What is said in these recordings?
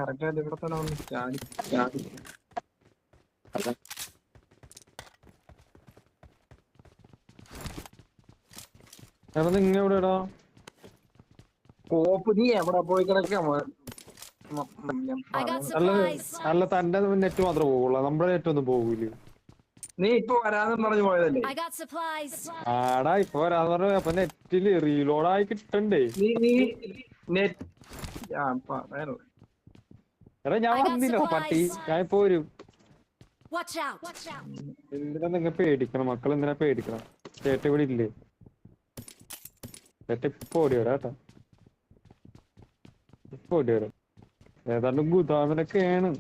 Correct ആയിട്ട് ഇവിടെ തന്നെ വന്ന് ചാടി. നിങ്ങ എവിടെടാ? കോപ്പ് നീ എവിടെ പോയി കിടക്കാം? അല്ല തന്റെ നെറ്റ് മാത്രമേ പോവുള്ളൂ, നമ്മുടെ നെറ്റ് ഒന്നും പോകൂല. നീ ഇപ്പൊ വരാന്ന് പറഞ്ഞു പോയതല്ലേ? ആടാ ഇപ്പൊ വരാന്ന് പറഞ്ഞ അപ്പൊ നെറ്റില് റീലോഡായി കിട്ടണ്ടേ? നെറ്റ് എടാ ഞാൻ വന്നില്ല പട്ടി, ഞാൻ ഇപ്പൊ വരും. എന്തിനാ നിങ്ങ പേടിക്കണം? മക്കൾ എന്തിനാ പേടിക്കണം? ചേട്ട ഇവിടെ ഇല്ലേ? ചേട്ട ഇപ്പൊ ഓടി വരാം കേട്ടാ, ഇപ്പൊ ഓടി വരാം. ഏതാണ്ട് ഗുദാമിലൊക്കെയാണ്,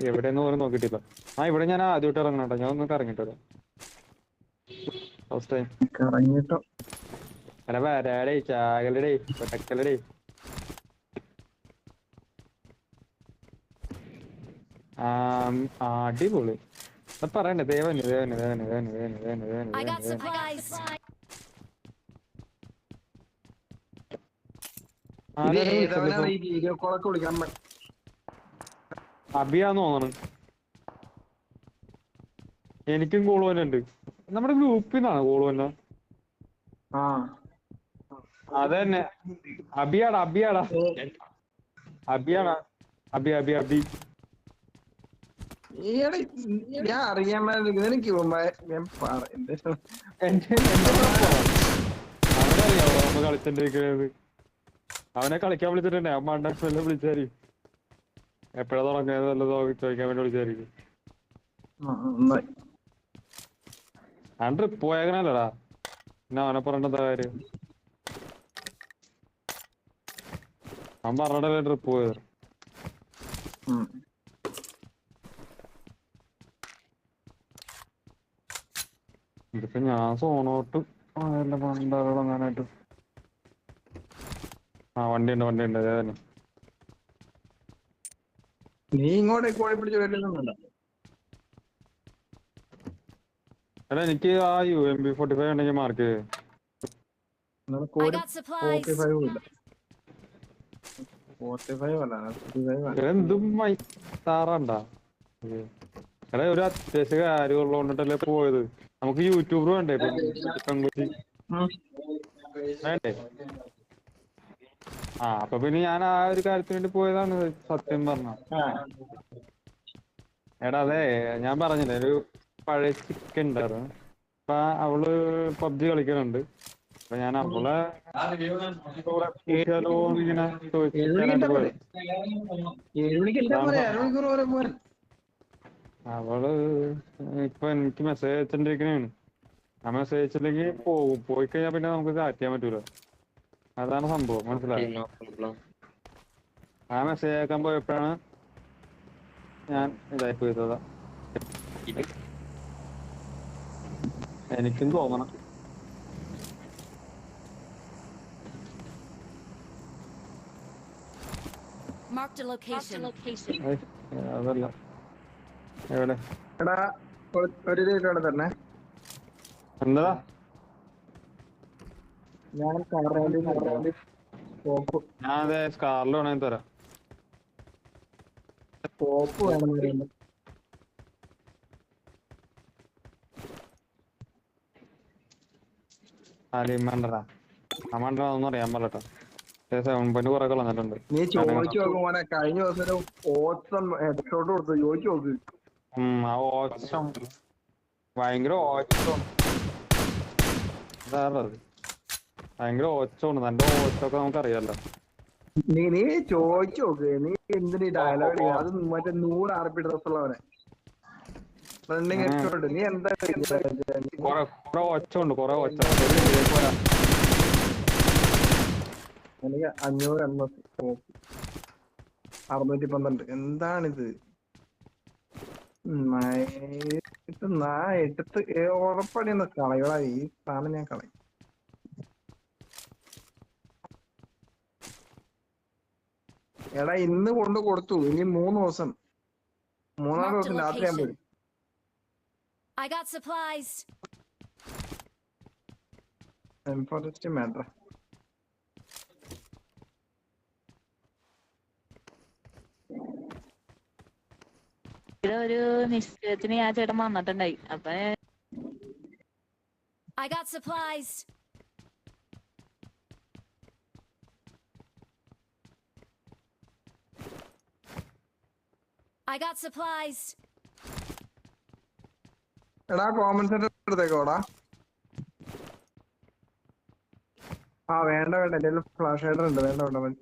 എവിടെയെന്ന് പോലും നോക്കിട്ടില്ല. ഇവിടെ ഞാൻ ആദ്യമായിട്ട് ഇറങ്ങണം കേട്ടോ, ഞാൻ ഒന്ന് കറങ്ങിട്ട് വരാം. ഫസ്റ്റ് ടൈം കറങ്ങിട്ടോ അല്ല വരാടേ, ചാകലടേ, പട്ടക്കലടേ. അടിപൊളി പറയണ്ടേ? ദേവന് ദേവന് ദേവന് ദേവന് ദേവന് ദേവന് ദേവന് വീഡിയോ കോളൊക്കെ വിളിക്കാൻ അഭിയാന്ന് തോന്നണ്. എനിക്കും കോള് തന്നെ ഉണ്ട്. നമ്മുടെ ഗ്രൂപ്പിൽ നിന്നാണ് കോള് തന്നെ. അതന്നെ അഭിയാടാ, അഭിയാടാ, അഭിയാടാ, അഭി അഭി അഭി. ഞാൻ അറിയാൻ എനിക്ക് അവനറിയാവോ നമ്മ കളിച്ചോണ്ടിരിക്കുന്നത്? അവനെ കളിക്കാൻ വിളിച്ചിട്ടുണ്ടേ, അമ്മ അണ്ണ വിളിച്ചായിരിക്കും. എപ്പോഴാ തുടങ്ങിയത് ചോദിക്കാൻ വേണ്ടി വിളിച്ചായിരിക്കും. ഞാൻ ട്രിപ്പ് പോയേക്കണല്ലടാ, പിന്നെ അവനെ പറഞ്ഞിട്ട് കാര്യം? അവൻ പറഞ്ഞിട്ടല്ലേ ട്രിപ്പ് പോയത്. ഇതിപ്പോ ഞാൻ സോണോട്ട് പണ്ടാകാനായിട്ട്. വണ്ടിയുണ്ട് വണ്ടിയുണ്ട്, അതേ തന്നെ. നീ ഇങ്ങോട്ടേക്ക് കോഴി പിടിച്ച് വരുന്നുണ്ടോ? എടാ എനിക്ക് ആ UMP45 ഉണ്ടെങ്കിൽ മാർക്ക് ചെയ്ത്. എന്തും താറണ്ടാ? എടാ ഒരു അത്യാവശ്യ കാര്യം ഉള്ളതുകൊണ്ടിട്ടല്ലേ പോയത്. നമുക്ക് യൂട്യൂബർ വേണ്ടേ? പെൺകുട്ടി വേണ്ടേ? അപ്പൊ പിന്നെ ഞാൻ ആ ഒരു കാര്യത്തിന് വേണ്ടി പോയതാണ് സത്യം പറഞ്ഞ. എടാ അതെ, ഞാൻ പറഞ്ഞില്ലേ ഒരു പഴയ ചിക്കൻ ഉണ്ടായിരുന്നു. അപ്പൊ അവള് PUBG കളിക്കുന്നുണ്ട്. അപ്പൊ ഞാൻ അവളെ ഇങ്ങനെ ചോദിക്കാനായിട്ട് പോയത്. അവള് ഇപ്പൊ എനിക്ക് മെസ്സേജ് അയച്ചോണ്ടിരിക്കണേണ്. ആ മെസ്സേജ് അയച്ചില്ലെങ്കിൽ പോയി കഴിഞ്ഞാൽ പിന്നെ നമുക്ക് ചാറ്റ് ചെയ്യാൻ പറ്റൂല. അതാണ് സംഭവം, മനസ്സിലായോ? ആ മെസ്സേജ് അയക്കാൻ പോയപ്പോഴാണ് ഞാൻ ഇതായി പോയതാ. എനിക്കും തോന്നണം. അതല്ല എവിടെ തന്നെ എന്താ? ഞാൻ അതെ സ്കാറിൽ വേണമെങ്കിൽ തരാം. കോപ്പ് വേണം. മണ്ടറാ മണ്ടറ ഒന്നും അറിയാൻ പറയട്ടോ. 7 കുറെ കളഞ്ഞിട്ടുണ്ട്. നീ ചോദിച്ചു നോക്കും മോനെ, കഴിഞ്ഞ ദിവസം ഓട്ടം ഹെഡ്ഷോട്ട് കൊടുത്തു. ചോദിച്ചു നോക്ക്. ആ ഓച്ചം ഭയങ്കര ഓച്ചമാണ്. ഭയങ്കര ഓച്ചമാണ്. നല്ല ഓച്ചൊക്കെ നമുക്കറിയാലോ. നീ ചോദിച്ചു നോക്ക്. നീ എന്തിനീ ഡയലോഗ്? അത് മറ്റേ 100 RP ഡ്രസ്സുള്ളവനെ ഹെഡ്ഷോട്ട്. നീ എന്താ കൊറേ ഒച്ചുണ്ട്, കൊറേ ഒച്ച. എനിക്ക് 500 MS 612. എന്താണിത്? എടുത്ത് ഉറപ്പടി ഒന്ന് കളയടാ. ഈ സാധനം ഞാൻ കളയും. എടാ ഇന്ന് കൊണ്ട് കൊടുത്തു. ഇനി 3 ദിവസം, 3-ാം ദിവസം രാത്രി ഞാൻ പോയി. ഒരു നിശ്ചയത്തിന് ഞാൻ ചേട്ടൻ വന്നിട്ടുണ്ടായി. അപ്പൊ I got supplies. I got supplies. എടാ കോമൺ സെന്റർ എടുത്തേക്കോടാ. ആ വേണ്ട വേണ്ട, എന്റെ ഫ്ലാഷ് ഹൈഡർ ഉണ്ട്. വേണ്ട വേണ്ട വേണ്ട.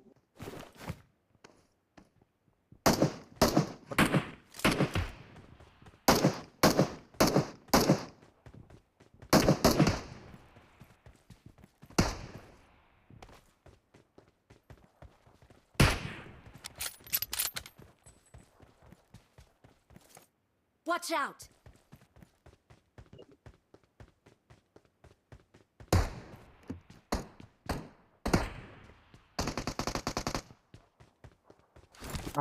Watch out.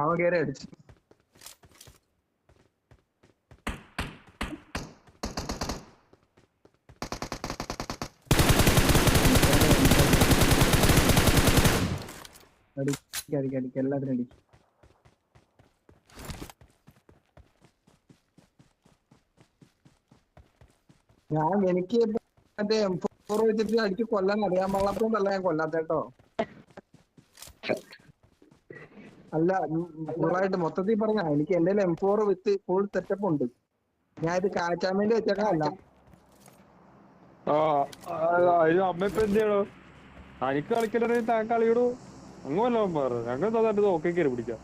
അവൻ കയറി അടിച്ചു. അടിക്ക് എല്ലാത്തിനും അടിക്കും. എനിക്ക് മറ്റേ M4 വെച്ചിട്ട് അടിച്ച് കൊല്ലാൻ അറിയാൻ പാടില്ലാത്തോണ്ടല്ല ഞാൻ കൊല്ലാത്തേട്ടോ. അല്ല, ഫുള്ളായിട്ട് മൊത്തത്തിൽ പറഞ്ഞ എനിക്ക് എന്റെ M4 വിത്ത് ഫുൾ സെറ്റപ്പ് ഉണ്ട്. ഞാൻ ഇത് കാച്ചാൻ വേണ്ടി വെച്ചേക്കല്ല. അമ്മ ഇപ്പൊ എന്ത് ചെയ്യണോ? എനിക്ക് കളിക്കലേ താൻ കളിയിടൂ. അങ്ങല്ലോ പറഞ്ഞു ഞങ്ങൾ തന്നിട്ട് നോക്കി കയറി പിടിക്കാം.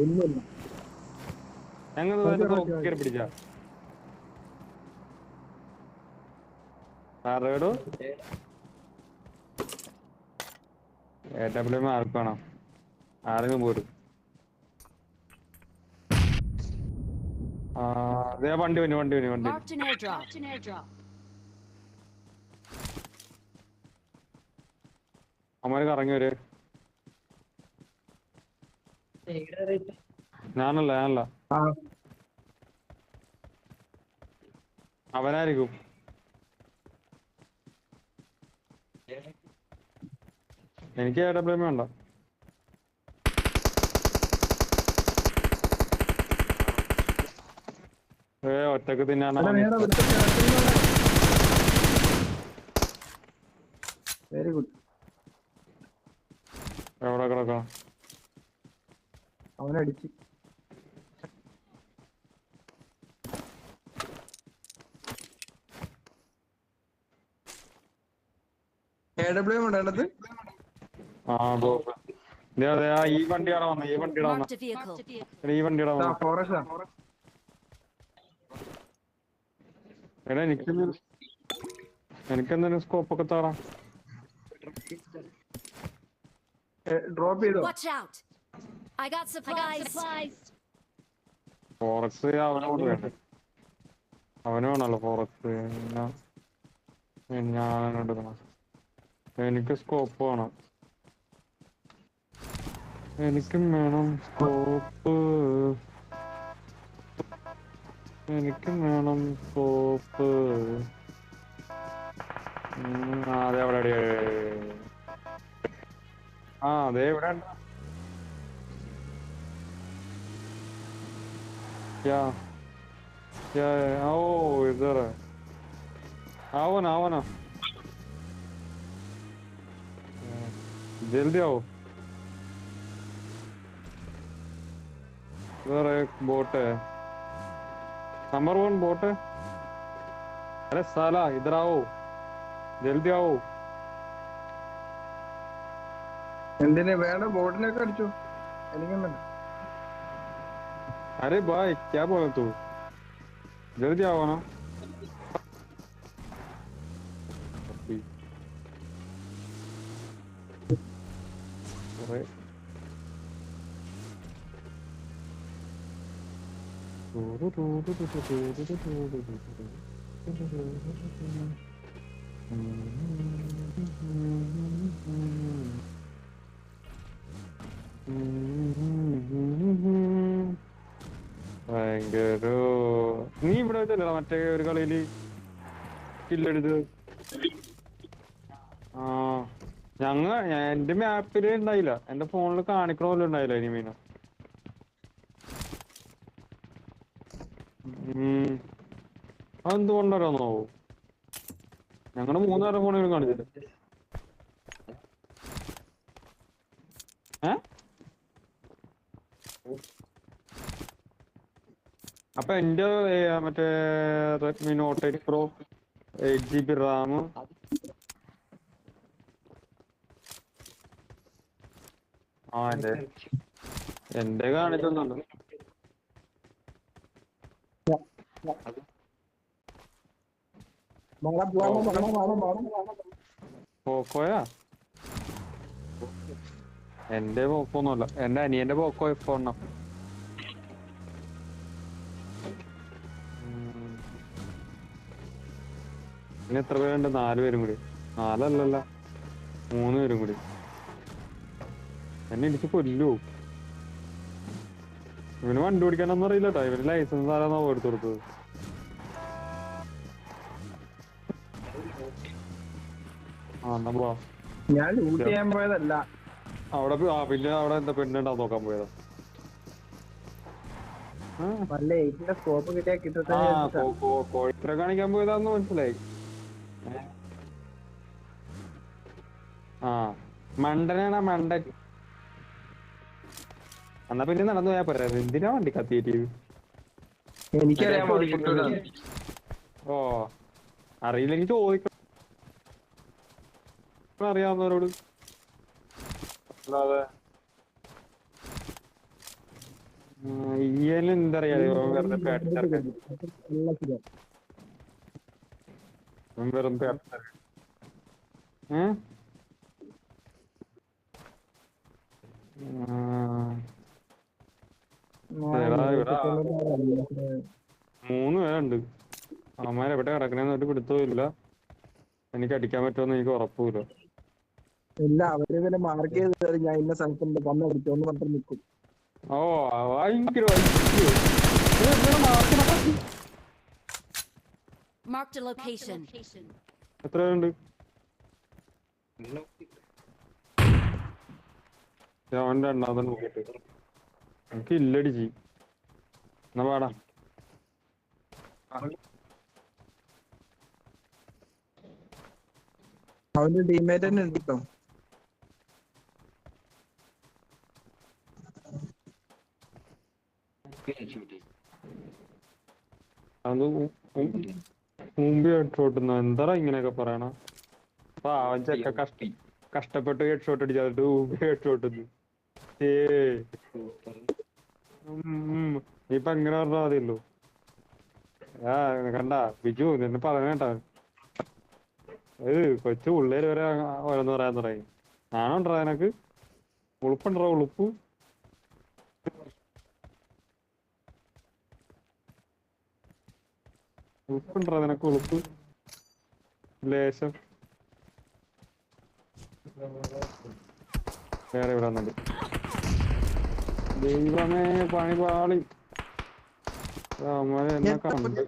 ഒന്നുമില്ല, ഞങ്ങൾ തന്നിട്ട് നോക്കി കയറി പിടിക്കാം. ആരോടോ AW മാർക്ക് വേണം. ആരെങ്കിലും പോരും. വണ്ടി വന്നു വണ്ടി വന്നു വണ്ടി. Marked an airdrop. അമ്മര് കറങ്ങി വരെ. ഞാനല്ല അവനായിരിക്കും. എനിക്ക് AW വേണ്ട. ഒറ്റക്ക് തിന്നാണ്. Very good. എവിടെ കിടക്കാം? അവനടിച്ച് AW ഉണ്ടത്. ഈ വണ്ടിയാണോ വന്നത്? ഈ വണ്ടിയുടെ Marked a vehicle. ഈ വണ്ടിയുടെ വന്നത്. ഫോറസ്റ്റാ. എടാ എനിക്കെന്തായാലും സ്കോപ്പ് ഒക്കെ തറാം. ഡ്രോപ്പ് ചെയ്തോ? Watch out. I got supplies. Forex അവനോട് വേണ്ട. അവന് വേണല്ലോ ഫോറക്സ്. ഞാൻ എടുക്കണം. എനിക്ക് സ്കോപ്പ് വേണം. എനിക്കും വേണം സ്കോപ്പ്. എനിക്കും വേണം സ്കോപ്പ്. അതെ അവിടെ അതെ ഇവിടെ इधर है. आओ ना जल्दी आओ. इधर एक बोट है. नंबर 1 बोट है. अरे साला इधर आओ, जल्दी आओ. എന്തിനെ വേണം? ബോട്ടിനൊക്കെ അടിച്ചു. എനിക്കും വേണ്ട. अरे भाई क्या बोला तू? जल्दी आओ ना. अरे ഭയങ്കര. നീ ഇവിടെ വെച്ചല്ലോ മറ്റേ ഒരു കളിയില് കില്ലെടുത്ത്. എന്റെ മാപ്പില് ഉണ്ടായില്ല, എന്റെ ഫോണിൽ കാണിക്കണ പോലെ ഉണ്ടായില്ല എനിമീന. അതെന്തുകൊണ്ടറിയാന്നോ, ഞങ്ങളുടെ 3 നേരം ഫോണിൽ കാണിച്ചില്ല. അപ്പൊ എന്റെ മറ്റേ Redmi note 8 pro 8 GB RAM. ആ എന്റെ കാണിച്ചൊന്നുണ്ട്. പോക്കോയാ? എന്റെ പോക്കൊന്നുമല്ല, എന്റെ അനിയന്റെ പോക്കോ ഇപ്പൊ എണ്ണം. ഇനി എത്ര പേരുണ്ട്? 4 പേരും കൂടി. 4 അല്ലല്ല, 3 പേരും കൂടി. എന്നെ ഇടിച്ച് കൊല്ലൂ. ഇവന് വണ്ടി ഓടിക്കാനൊന്നും അറിയില്ലട്ടോ. ഇവന് ലൈസൻസ് ആരാന്നോ എടുത്തു കൊടുത്തത്. ഞാൻ ലൂട്ട് ചെയ്യാൻ പോയതല്ല. അവിടെ പിന്നെ അവിടെ എന്താ പെണ്ണുണ്ടാവും നോക്കാൻ പോയതാ. സ്കോപ്പ് കിട്ടിയാ കിട്ടട്ടെ. കോഴിത്തര കാണിക്കാൻ പോയതാന്ന് മനസ്സിലായി. ആ മണ്ടനാണ് മണ്ടൻ. എന്നാ പിന്നെ നടന്നു പോയാ പോരാ, എന്തിനാ വണ്ടി കത്തിയിട്ട്? എനിക്കറിയാം. ഓ അറിയില്ലെങ്കിൽ ചോദിക്കണം അറിയാവുന്നവരോട്. അല്ലാതെ എന്തറിയാ വെറുതെ പേടിച്ചിറക്കാൻ. വെറും മൂന്ന് പേരുണ്ട്. അവന്മാരെവിടെ കിടക്കണേന്ന് പിടുത്തവും. എനിക്ക് അടിക്കാൻ പറ്റുമെന്ന് എനിക്ക് ഉറപ്പില്ല. ഇല്ല, അവര് മാർക്ക് ചെയ്ത് ഞാൻ ഇന്ന സ്ഥലത്തുണ്ട് വന്ന് അടിച്ചോന്ന് പറഞ്ഞിട്ട് നിൽക്കും. ഓ Marked a location. എത്ര പേരുണ്ട്? അവന്റെ എണ്ണാതെ നോക്കിട്ട് എനിക്ക് ഇല്ലടിച്ച്. എന്നാ പാടാ. അവന്റെ ടീംമേറ്റ് തന്നെ ഉണ്ട് ഇപ്പം. അത് മുമ്പ് ഹെഡ്ഷോട്ടുന്ന എന്താ ഇങ്ങനെയൊക്കെ പറയണ? അപ്പൊ അവൻ ചെക്ക കഷ്ടപ്പെട്ട് ഹെഡ്ഷോട്ട് അടിച്ചിട്ട് മുമ്പ് ഹെഡ്ഷോട്ട്. ഇപ്പൊ എങ്ങനെ പറഞ്ഞാ മതിയല്ലോ. കണ്ട ബിജു നിന്നെ പറഞ്ഞേട്ടാ. കൊച്ചു പിള്ളേര് വരെ ഓരോന്ന് പറയാൻ തുടങ്ങി. ഞാനുണ്ടോ എനക്ക് ഉളുപ്പുണ്ടോ? ഉളുപ്പ് ഉളുപ്പുണ്ടോ നിനക്ക്? ഉളുപ്പ് ലേശം. വേറെ ഇവിടെ വന്നുണ്ട്. ദൈവമേ പണി പാളി. എന്നെ കണ്ട്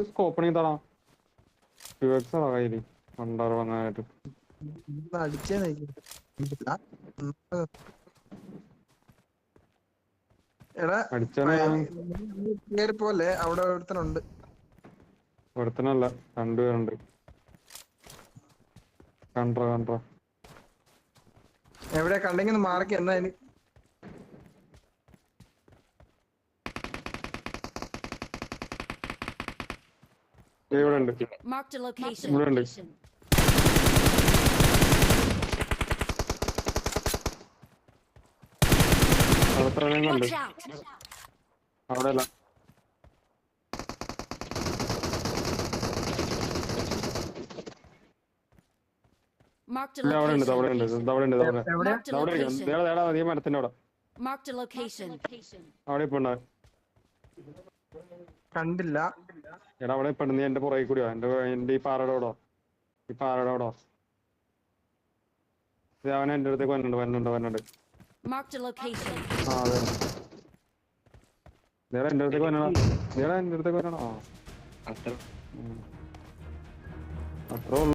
സ്കോപ്പണിങ് തടാ കയ്യില് കണ്ടാറ് വന്നായിട്ട് അടിച്ചേ എടാ പോലെ അവിടെ ഒരുത്തനുണ്ട്. ഒരുത്തനല്ല, 2 പേരുണ്ട്. കണ്ടോ എവിടെ കണ്ടെങ്കിൽ മാർക്ക് എന്നാ ഇവിടെ ഉണ്ട്. Marked a location. ഇവിടെ ഉണ്ട്. Watch out. അവിടെ അല്ല. Marked a അവിടെ ഉണ്ട്. അവിടെ ഉണ്ട്. അവിടെ ഉണ്ട്. Marked a location. ഈ മരത്തിന്റെ അവിടെ. Marked a location. അവിടെ ഇപ്പൊ ഉണ്ടാവും. കണ്ടില്ല. എടാ അവിടെ ഇപ്പൊ നീ എന്റെ പുറകെ കൂടിയോ? എന്റെ ഈ പാറയോടോ അവൻ എന്റെ അടുത്തേക്ക് വന്നുണ്ട്. Marked a location. ആ അതെ, എന്റെ അടുത്തേക്ക് വരണോ? അത്രേ ഉള്ളൂ.